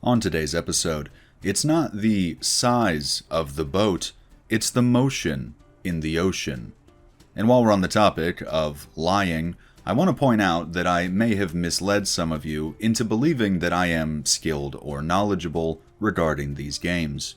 On today's episode, it's not the size of the boat, it's the motion in the ocean. And while we're on the topic of lying, I want to point out that I may have misled some of you into believing that I am skilled or knowledgeable regarding these games.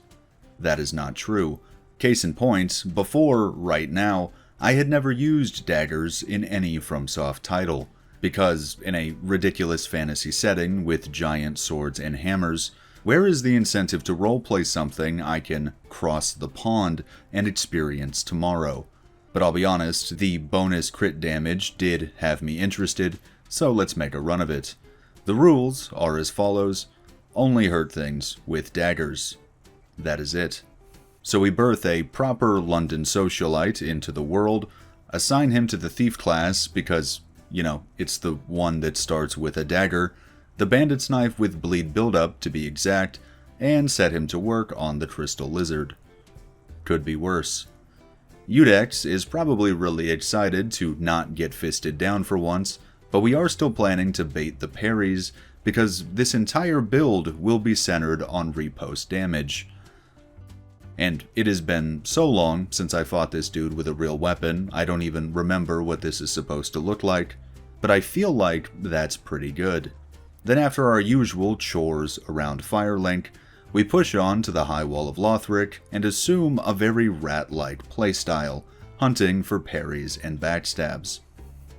That is not true. Case in point, before right now, I had never used daggers in any FromSoft title, because in a ridiculous fantasy setting with giant swords and hammers, where is the incentive to roleplay something I can cross the pond and experience tomorrow? But I'll be honest, the bonus crit damage did have me interested, so let's make a run of it. The rules are as follows: only hurt things with daggers. That is it. So we birth a proper London socialite into the world, assign him to the thief class because, it's the one that starts with a dagger, the bandit's knife with bleed buildup to be exact, and set him to work on the crystal lizard. Could be worse. Udex is probably really excited to not get fisted down for once, but we are still planning to bait the parries because this entire build will be centered on repost damage. And it has been so long since I fought this dude with a real weapon, I don't even remember what this is supposed to look like, but I feel like that's pretty good. Then after our usual chores around Firelink, we push on to the High Wall of Lothric and assume a very rat-like playstyle, hunting for parries and backstabs.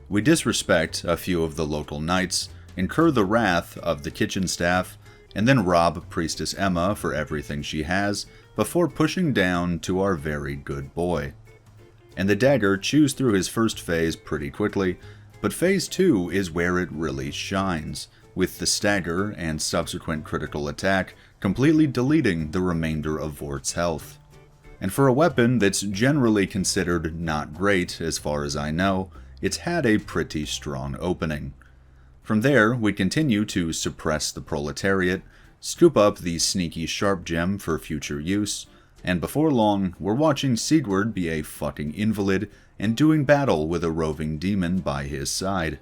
We disrespect a few of the local knights, incur the wrath of the kitchen staff, and then rob Priestess Emma for everything she has, before pushing down to our very good boy. And the dagger chews through his first phase pretty quickly, but phase 2 is where it really shines, with the stagger and subsequent critical attack completely deleting the remainder of Vort's health. And for a weapon that's generally considered not great as far as I know, it's had a pretty strong opening. From there, we continue to suppress the proletariat, scoop up the sneaky sharp gem for future use, and before long, we're watching Sigurd be a fucking invalid and doing battle with a roving demon by his side.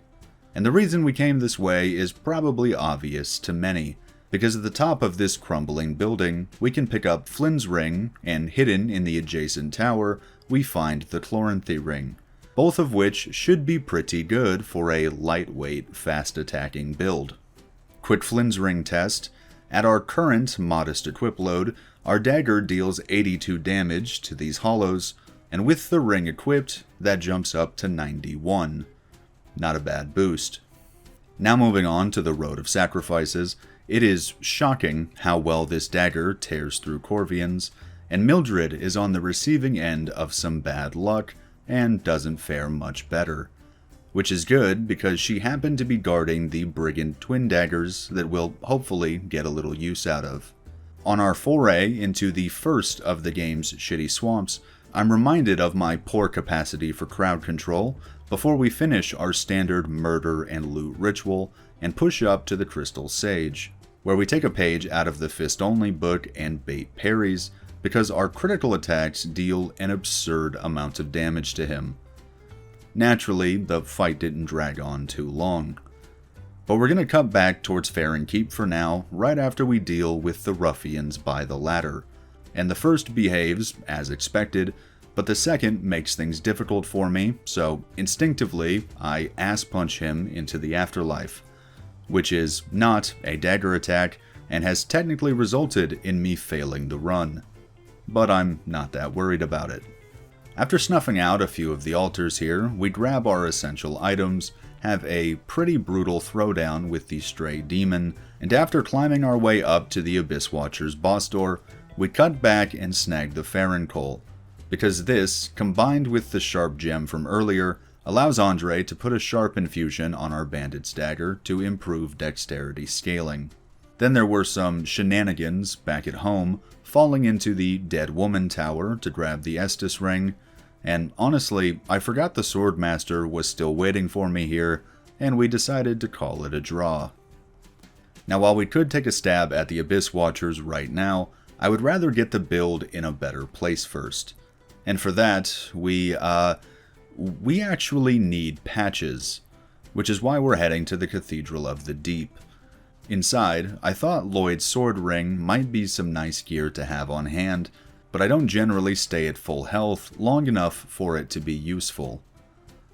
And the reason we came this way is probably obvious to many, because at the top of this crumbling building, we can pick up Flynn's ring, and hidden in the adjacent tower, we find the Chloranthy ring, both of which should be pretty good for a lightweight, fast-attacking build. Quick Flynn's ring test. At our current modest equip load, our dagger deals 82 damage to these hollows, and with the ring equipped, that jumps up to 91. Not a bad boost. Now moving on to the Road of Sacrifices, it is shocking how well this dagger tears through Corvians, and Mildred is on the receiving end of some bad luck and doesn't fare much better. Which is good because she happened to be guarding the brigand twin daggers that we'll hopefully get a little use out of. On our foray into the first of the game's shitty swamps, I'm reminded of my poor capacity for crowd control before we finish our standard murder and loot ritual and push up to the Crystal Sage, where we take a page out of the fist-only book and bait parries because our critical attacks deal an absurd amount of damage to him. Naturally, the fight didn't drag on too long. But we're going to cut back towards Fair and Keep for now, right after we deal with the ruffians by the ladder. And the first behaves as expected, but the second makes things difficult for me, so instinctively I ass punch him into the afterlife, which is not a dagger attack and has technically resulted in me failing the run. But I'm not that worried about it. After snuffing out a few of the altars here, we grab our essential items, have a pretty brutal throwdown with the stray demon, and after climbing our way up to the Abyss Watcher's boss door, we cut back and snag the Farron Coal, because this, combined with the sharp gem from earlier, allows Andre to put a sharp infusion on our bandit's dagger to improve dexterity scaling. Then there were some shenanigans back at home, falling into the Dead Woman Tower to grab the Estus ring, and honestly, I forgot the Swordmaster was still waiting for me here, and we decided to call it a draw. Now while we could take a stab at the Abyss Watchers right now, I would rather get the build in a better place first. And for that, we actually need patches, which is why we're heading to the Cathedral of the Deep. Inside, I thought Lloyd's sword ring might be some nice gear to have on hand, but I don't generally stay at full health long enough for it to be useful.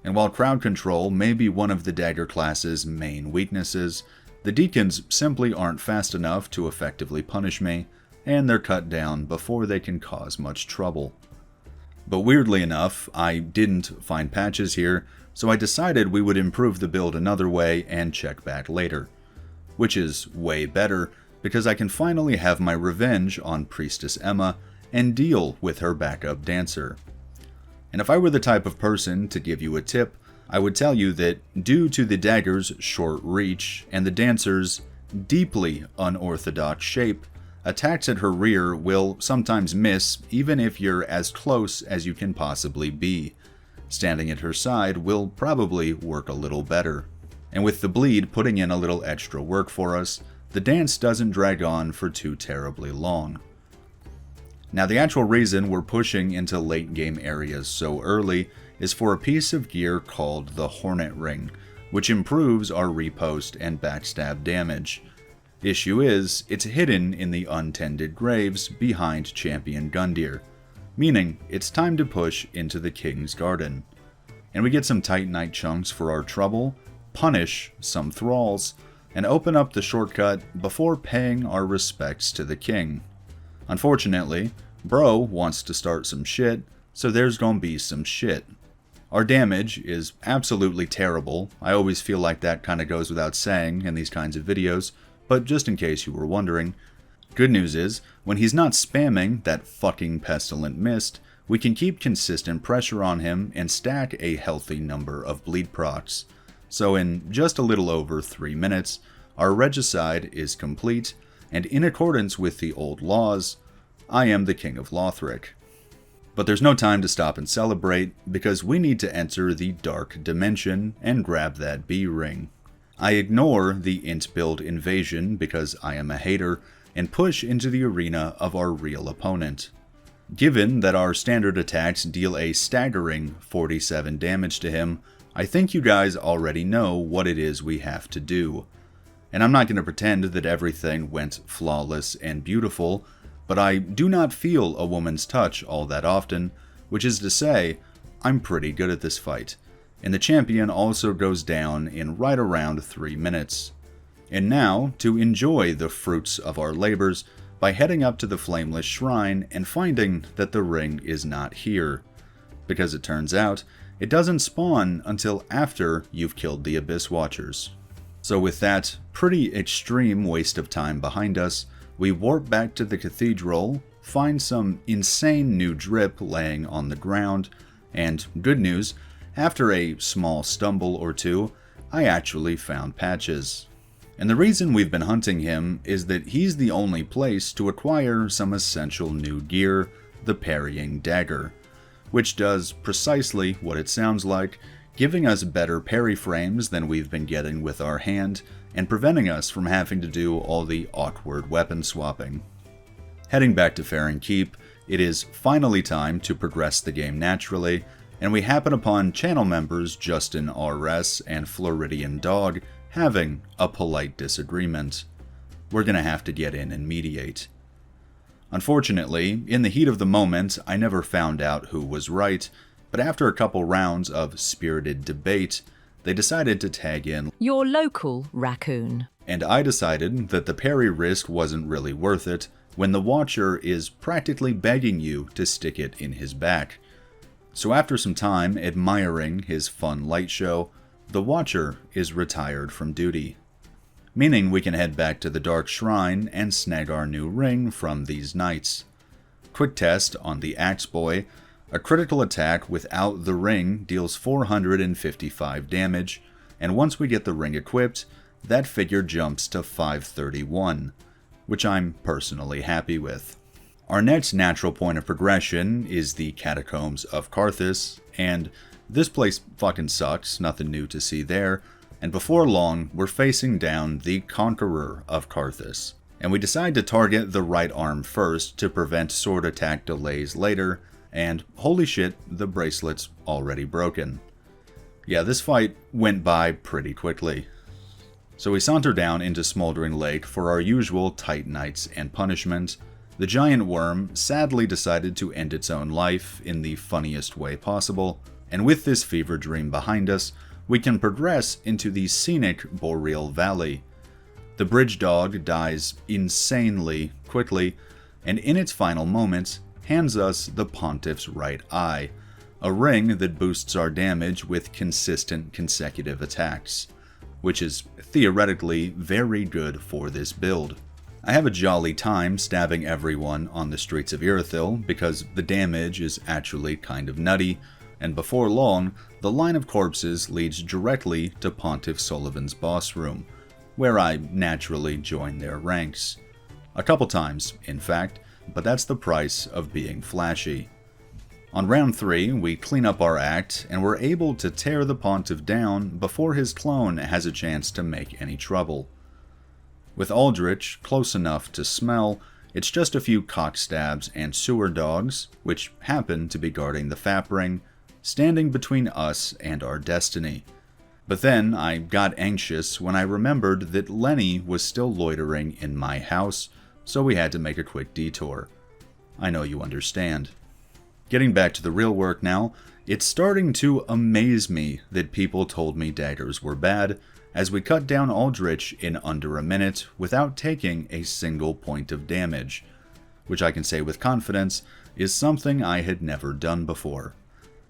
And while crowd control may be one of the dagger class's main weaknesses, the deacons simply aren't fast enough to effectively punish me, and they're cut down before they can cause much trouble. But weirdly enough, I didn't find patches here, so I decided we would improve the build another way and check back later. Which is way better, because I can finally have my revenge on Priestess Emma and deal with her backup dancer. And if I were the type of person to give you a tip, I would tell you that due to the dagger's short reach and the dancer's deeply unorthodox shape, attacks at her rear will sometimes miss even if you're as close as you can possibly be. Standing at her side will probably work a little better. And with the bleed putting in a little extra work for us, the dance doesn't drag on for too terribly long. Now the actual reason we're pushing into late game areas so early is for a piece of gear called the Hornet Ring, which improves our riposte and backstab damage. Issue is, it's hidden in the untended graves behind Champion Gundyr, meaning it's time to push into the King's Garden. And we get some Titanite chunks for our trouble, punish some thralls, and open up the shortcut before paying our respects to the king. Unfortunately, Bro wants to start some shit, so there's gonna be some shit. Our damage is absolutely terrible. I always feel like that kinda goes without saying in these kinds of videos, but just in case you were wondering. Good news is, when he's not spamming that fucking pestilent mist, we can keep consistent pressure on him and stack a healthy number of bleed procs. So in just a little over 3 minutes, our regicide is complete, and in accordance with the old laws, I am the King of Lothric. But there's no time to stop and celebrate, because we need to enter the Dark Dimension and grab that B ring. I ignore the int build invasion because I am a hater, and push into the arena of our real opponent. Given that our standard attacks deal a staggering 47 damage to him, I think you guys already know what it is we have to do. And I'm not going to pretend that everything went flawless and beautiful, but I do not feel a woman's touch all that often, which is to say, I'm pretty good at this fight. And the champion also goes down in right around 3 minutes. And now, to enjoy the fruits of our labors, by heading up to the Flameless Shrine and finding that the ring is not here. Because it turns out, it doesn't spawn until after you've killed the Abyss Watchers. So with that pretty extreme waste of time behind us, we warp back to the cathedral, find some insane new drip laying on the ground, and good news, after a small stumble or two, I actually found patches. And the reason we've been hunting him is that he's the only place to acquire some essential new gear, the Parrying Dagger, which does precisely what it sounds like, giving us better parry frames than we've been getting with our hand, and preventing us from having to do all the awkward weapon swapping. Heading back to Farron Keep, it is finally time to progress the game naturally, and we happen upon channel members Justin RS and Floridian Dog having a polite disagreement. We're gonna have to get in and mediate. Unfortunately, in the heat of the moment, I never found out who was right, but after a couple rounds of spirited debate, they decided to tag in your local raccoon. And I decided that the parry risk wasn't really worth it when the Watcher is practically begging you to stick it in his back. So after some time admiring his fun light show, the Watcher is retired from duty. Meaning we can head back to the Dark Shrine and snag our new ring from these knights. Quick test on the Axe Boy. A critical attack without the ring deals 455 damage, and once we get the ring equipped, that figure jumps to 531, which I'm personally happy with. Our next natural point of progression is the Catacombs of Karthus, and this place fucking sucks, nothing new to see there, and before long, we're facing down the Conqueror of Karthus. And we decide to target the right arm first to prevent sword attack delays later, and holy shit, the bracelet's already broken. Yeah, this fight went by pretty quickly. So we saunter down into Smoldering Lake for our usual tight nights and punishment. The giant worm sadly decided to end its own life in the funniest way possible, and with this fever dream behind us, we can progress into the scenic Boreal Valley. The bridge dog dies insanely quickly, and in its final moments, hands us the Pontiff's right eye, a ring that boosts our damage with consistent consecutive attacks, which is theoretically very good for this build. I have a jolly time stabbing everyone on the streets of Irithyll because the damage is actually kind of nutty, and before long, the line of corpses leads directly to Pontiff Sullivan's boss room, where I naturally join their ranks. A couple times, in fact, but that's the price of being flashy. On round 3, we clean up our act, and we're able to tear the Pontiff down before his clone has a chance to make any trouble. With Aldrich close enough to smell, it's just a few cock stabs and sewer dogs, which happen to be guarding the Fap ring, standing between us and our destiny. But then I got anxious when I remembered that Lenny was still loitering in my house, so we had to make a quick detour. I know you understand. Getting back to the real work now, it's starting to amaze me that people told me daggers were bad, as we cut down Aldrich in under a minute without taking a single point of damage, which I can say with confidence is something I had never done before.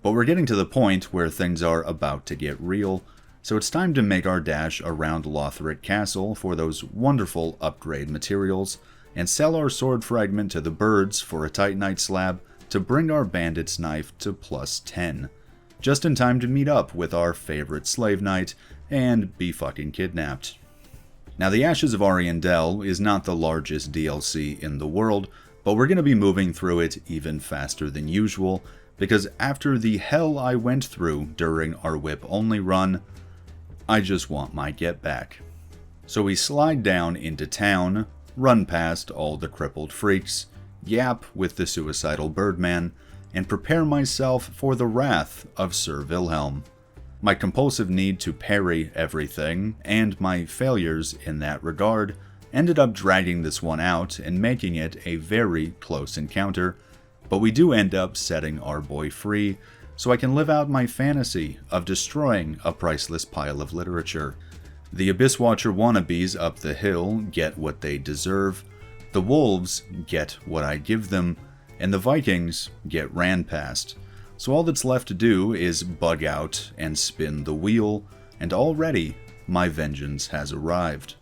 But we're getting to the point where things are about to get real, so it's time to make our dash around Lothric Castle for those wonderful upgrade materials, and sell our sword fragment to the birds for a Titanite slab to bring our bandit's knife to plus 10, just in time to meet up with our favorite slave knight and be fucking kidnapped. Now, the Ashes of Ariandel is not the largest DLC in the world, but we're going to be moving through it even faster than usual, because after the hell I went through during our whip-only run, I just want my get back. So we slide down into town, run past all the crippled freaks, yap with the suicidal Birdman, and prepare myself for the wrath of Sir Wilhelm. My compulsive need to parry everything, and my failures in that regard, ended up dragging this one out and making it a very close encounter, but we do end up setting our boy free, so I can live out my fantasy of destroying a priceless pile of literature. The Abyss Watcher wannabes up the hill get what they deserve, the wolves get what I give them, and the Vikings get ran past. So all that's left to do is bug out and spin the wheel, and already my vengeance has arrived.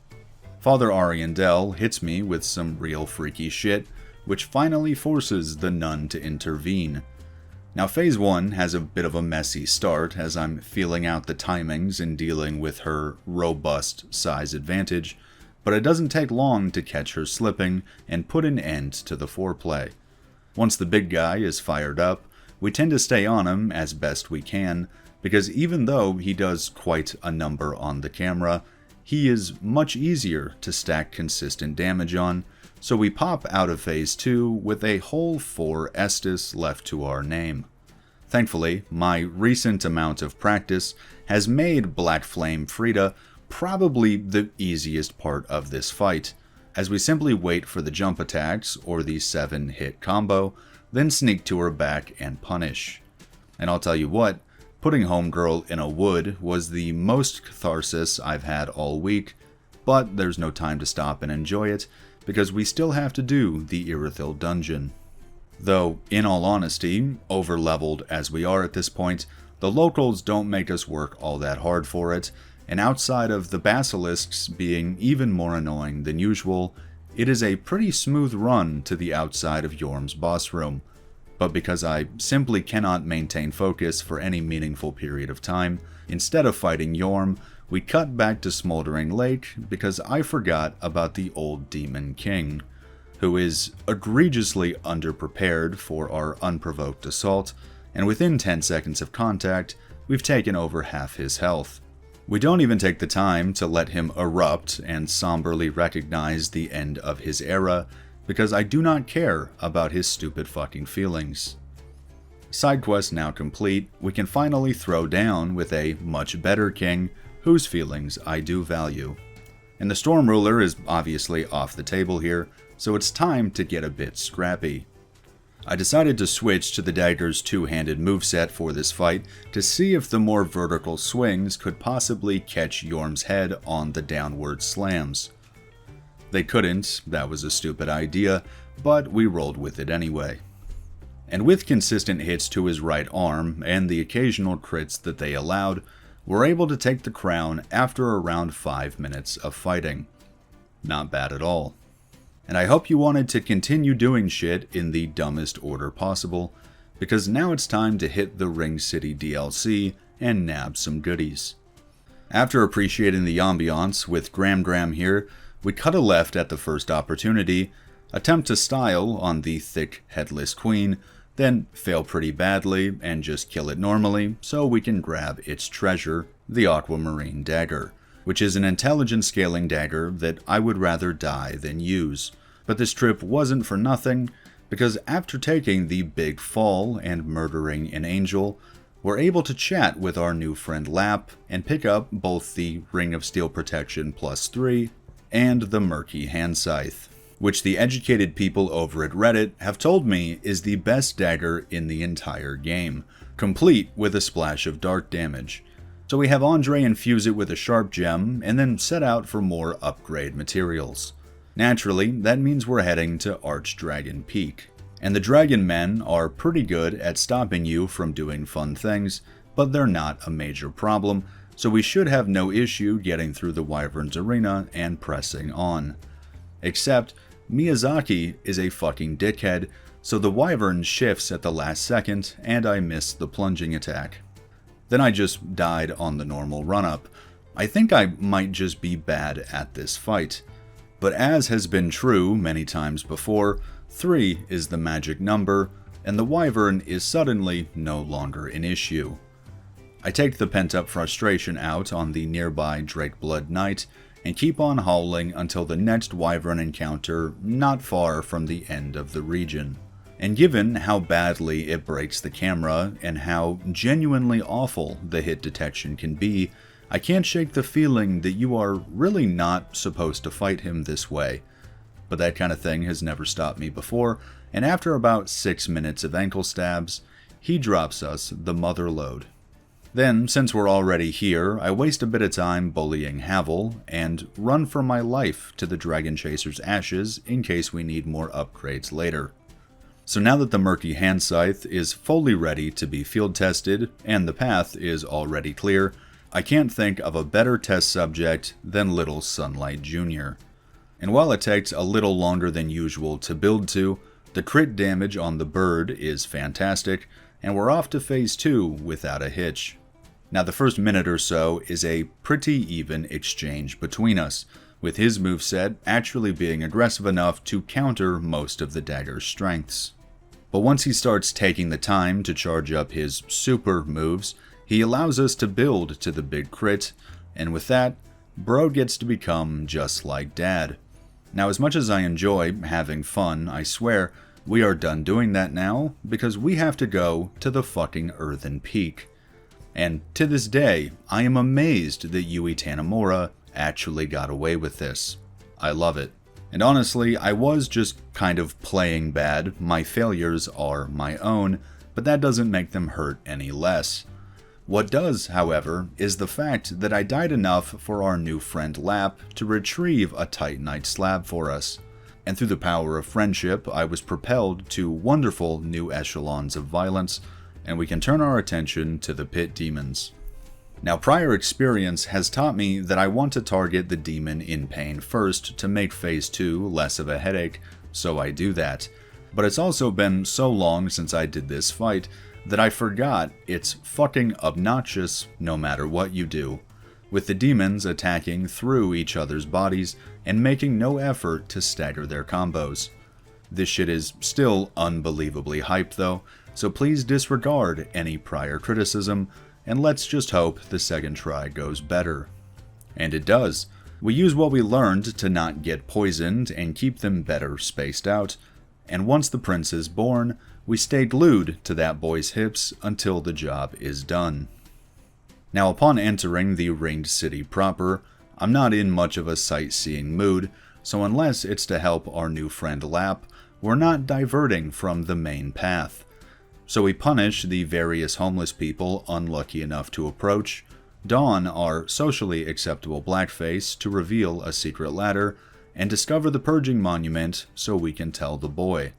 Father Ariandel hits me with some real freaky shit, which finally forces the nun to intervene. Now, Phase 1 has a bit of a messy start as I'm feeling out the timings and dealing with her robust size advantage, but it doesn't take long to catch her slipping and put an end to the foreplay. Once the big guy is fired up, we tend to stay on him as best we can, because even though he does quite a number on the camera, he is much easier to stack consistent damage on, so we pop out of Phase 2 with a whole 4 Estus left to our name. Thankfully, my recent amount of practice has made Black Flame Frida probably the easiest part of this fight, as we simply wait for the jump attacks or the 7-hit combo, then sneak to her back and punish. And I'll tell you what, putting Homegirl in a wood was the most catharsis I've had all week, but there's no time to stop and enjoy it, because we still have to do the Irithyll dungeon. Though, in all honesty, over-leveled as we are at this point, the locals don't make us work all that hard for it, and outside of the basilisks being even more annoying than usual, it is a pretty smooth run to the outside of Yorm's boss room. But because I simply cannot maintain focus for any meaningful period of time, instead of fighting Yorm, we cut back to Smoldering Lake because I forgot about the old Demon King, who is egregiously underprepared for our unprovoked assault, and within 10 seconds of contact, we've taken over half his health. We don't even take the time to let him erupt and somberly recognize the end of his era, because I do not care about his stupid fucking feelings. Side quest now complete, we can finally throw down with a much better king, whose feelings I do value. And the Storm Ruler is obviously off the table here, so it's time to get a bit scrappy. I decided to switch to the Daggers two-handed moveset for this fight to see if the more vertical swings could possibly catch Yorm's head on the downward slams. They couldn't, that was a stupid idea, but we rolled with it anyway. And with consistent hits to his right arm and the occasional crits that they allowed, we're able to take the crown after around 5 minutes of fighting. Not bad at all. And I hope you wanted to continue doing shit in the dumbest order possible, because now it's time to hit the Ring City DLC and nab some goodies. After appreciating the ambiance with Gram here, we cut a left at the first opportunity, attempt to style on the thick headless queen, then fail pretty badly and just kill it normally so we can grab its treasure, the Aquamarine Dagger, which is an intelligence scaling dagger that I would rather die than use. But this trip wasn't for nothing, because after taking the big fall and murdering an angel, we're able to chat with our new friend Lap and pick up both the Ring of Steel Protection +3 and the Murky Hand Scythe, which the educated people over at Reddit have told me is the best dagger in the entire game, complete with a splash of dark damage. So we have Andre infuse it with a sharp gem and then set out for more upgrade materials. Naturally, that means we're heading to Archdragon Peak. And the Dragon Men are pretty good at stopping you from doing fun things, but they're not a major problem, so we should have no issue getting through the Wyvern's arena and pressing on. Except, Miyazaki is a fucking dickhead, so the Wyvern shifts at the last second and I miss the plunging attack. Then I just died on the normal run-up. I think I might just be bad at this fight. But as has been true many times before, 3 is the magic number, and the Wyvern is suddenly no longer an issue. I take the pent-up frustration out on the nearby Drakeblood Knight, and keep on howling until the next Wyvern encounter not far from the end of the region. And given how badly it breaks the camera, and how genuinely awful the hit detection can be, I can't shake the feeling that you are really not supposed to fight him this way. But that kind of thing has never stopped me before, and after about 6 minutes of ankle stabs, he drops us the mother load. Then, since we're already here, I waste a bit of time bullying Havel, and run for my life to the Dragon Chaser's ashes in case we need more upgrades later. So now that the Murky Hand Scythe is fully ready to be field tested, and the path is already clear, I can't think of a better test subject than Little Sunlight Jr. And while it takes a little longer than usual to build to, the crit damage on the bird is fantastic, and we're off to phase 2 without a hitch. Now the first minute or so is a pretty even exchange between us, with his moveset actually being aggressive enough to counter most of the dagger's strengths. But once he starts taking the time to charge up his super moves, he allows us to build to the big crit, and with that, bro gets to become just like dad. Now as much as I enjoy having fun, I swear, we are done doing that now, because we have to go to the fucking Earthen Peak. And to this day, I am amazed that Yui Tanimura actually got away with this. I love it. And honestly, I was just kind of playing bad. My failures are my own, but that doesn't make them hurt any less. What does, however, is the fact that I died enough for our new friend Lap to retrieve a Titanite slab for us. And through the power of friendship, I was propelled to wonderful new echelons of violence, and we can turn our attention to the pit demons. Now, prior experience has taught me that I want to target the demon in pain first to make phase 2 less of a headache, so I do that. But it's also been so long since I did this fight that I forgot it's fucking obnoxious no matter what you do, with the demons attacking through each other's bodies and making no effort to stagger their combos. This shit is still unbelievably hype though, so please disregard any prior criticism, and let's just hope the second try goes better. And it does. We use what we learned to not get poisoned and keep them better spaced out, and once the prince is born, we stay glued to that boy's hips until the job is done. Now upon entering the ringed city proper, I'm not in much of a sightseeing mood, so unless it's to help our new friend Lap, we're not diverting from the main path. So we punish the various homeless people unlucky enough to approach, don our socially acceptable blackface to reveal a secret ladder, and discover the purging monument so we can tell the boy.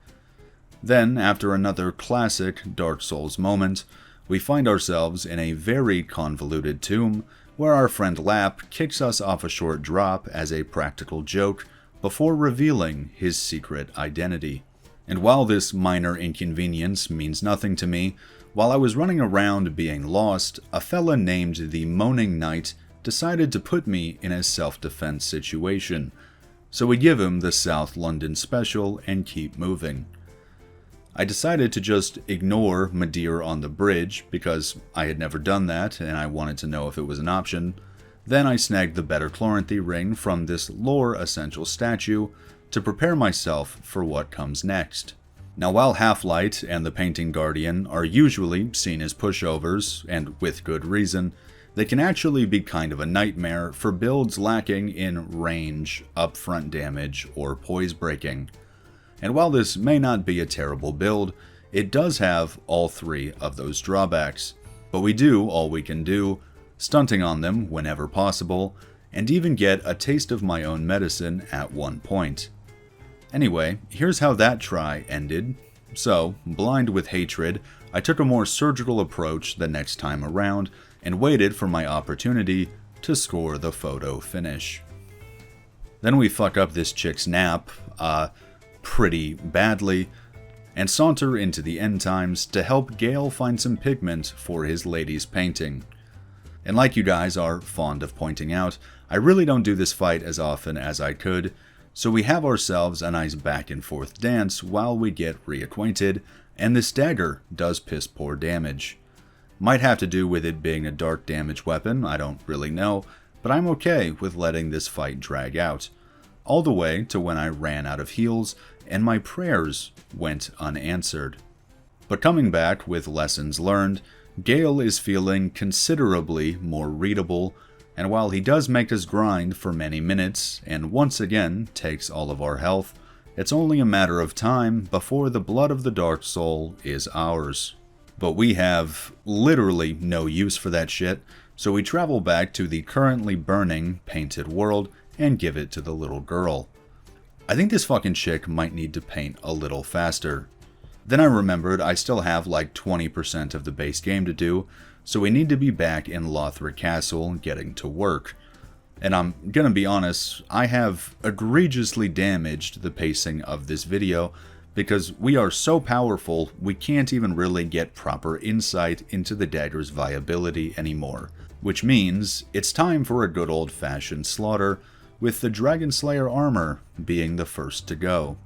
Then, after another classic Dark Souls moment, we find ourselves in a very convoluted tomb where our friend Lap kicks us off a short drop as a practical joke before revealing his secret identity. And while this minor inconvenience means nothing to me, while I was running around being lost, a fella named the Moaning Knight decided to put me in a self-defense situation. So we give him the South London special and keep moving. I decided to just ignore Madeir on the bridge because I had never done that and I wanted to know if it was an option. Then I snagged the Better Chloranthy ring from this lore essential statue to prepare myself for what comes next. Now while Half-Light and the Painting Guardian are usually seen as pushovers, and with good reason, they can actually be kind of a nightmare for builds lacking in range, upfront damage, or poise breaking. And while this may not be a terrible build, it does have all three of those drawbacks. But we do all we can do, stunting on them whenever possible, and even get a taste of my own medicine at one point. Anyway, here's how that try ended. So, blind with hatred, I took a more surgical approach the next time around, and waited for my opportunity to score the photo finish. Then we fuck up this chick's nap, pretty badly, and saunter into the end times to help Gale find some pigment for his lady's painting. And like you guys are fond of pointing out, I really don't do this fight as often as I could, so we have ourselves a nice back and forth dance while we get reacquainted, and this dagger does piss poor damage. Might have to do with it being a dark damage weapon, I don't really know, but I'm okay with letting this fight drag out. All the way to when I ran out of heals and my prayers went unanswered. But coming back with lessons learned, Gale is feeling considerably more readable, and while he does make us grind for many minutes and once again takes all of our health, it's only a matter of time before the blood of the Dark Soul is ours. But we have literally no use for that shit, so we travel back to the currently burning painted world and give it to the little girl. I think this fucking chick might need to paint a little faster. Then I remembered I still have like 20% of the base game to do, so we need to be back in Lothric Castle getting to work. And I'm gonna be honest, I have egregiously damaged the pacing of this video because we are so powerful we can't even really get proper insight into the dagger's viability anymore. Which means it's time for a good old-fashioned slaughter, with the Dragon Slayer armor being the first to go.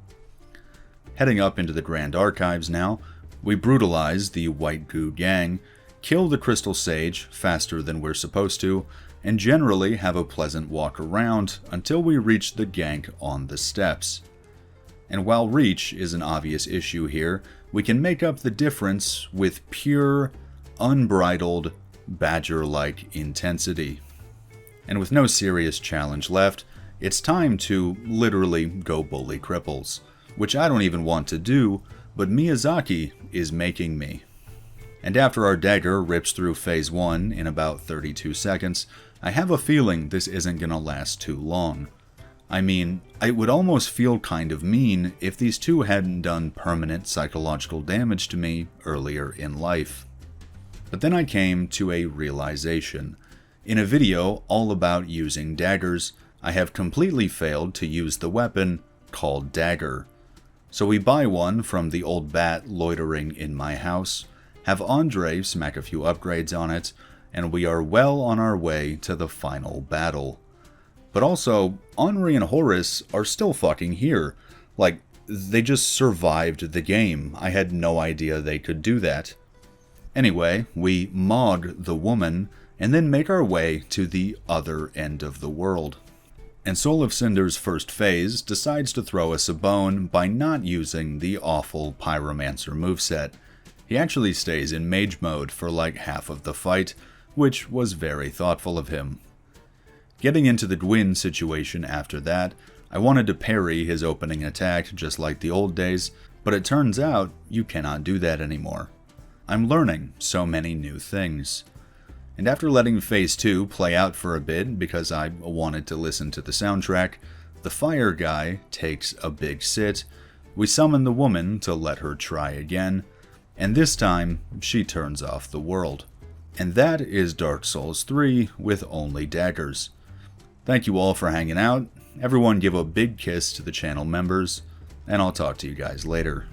Heading up into the Grand Archives now, we brutalize the White Goo gang, kill the Crystal Sage faster than we're supposed to, and generally have a pleasant walk around until we reach the gank on the steps. And while reach is an obvious issue here, we can make up the difference with pure, unbridled, badger-like intensity. And with no serious challenge left, it's time to literally go bully cripples, which I don't even want to do, but Miyazaki is making me. And after our dagger rips through phase 1 in about 32 seconds, I have a feeling this isn't gonna last too long. I mean, it would almost feel kind of mean if these two hadn't done permanent psychological damage to me earlier in life. But then I came to a realization. In a video all about using daggers, I have completely failed to use the weapon called Dagger. So we buy one from the old bat loitering in my house, have Andre smack a few upgrades on it, and we are well on our way to the final battle. But also, Henri and Horace are still fucking here. Like, they just survived the game. I had no idea they could do that. Anyway, we Mog the woman, and then make our way to the other end of the world. And Soul of Cinder's first phase decides to throw us a bone by not using the awful Pyromancer moveset. He actually stays in mage mode for like half of the fight, which was very thoughtful of him. Getting into the Gwyn situation after that, I wanted to parry his opening attack just like the old days, but it turns out you cannot do that anymore. I'm learning so many new things. And after letting Phase 2 play out for a bit because I wanted to listen to the soundtrack, the fire guy takes a big sit. We summon the woman to let her try again, and this time she turns off the world. And that is Dark Souls 3 with only daggers. Thank you all for hanging out. Everyone give a big kiss to the channel members, and I'll talk to you guys later.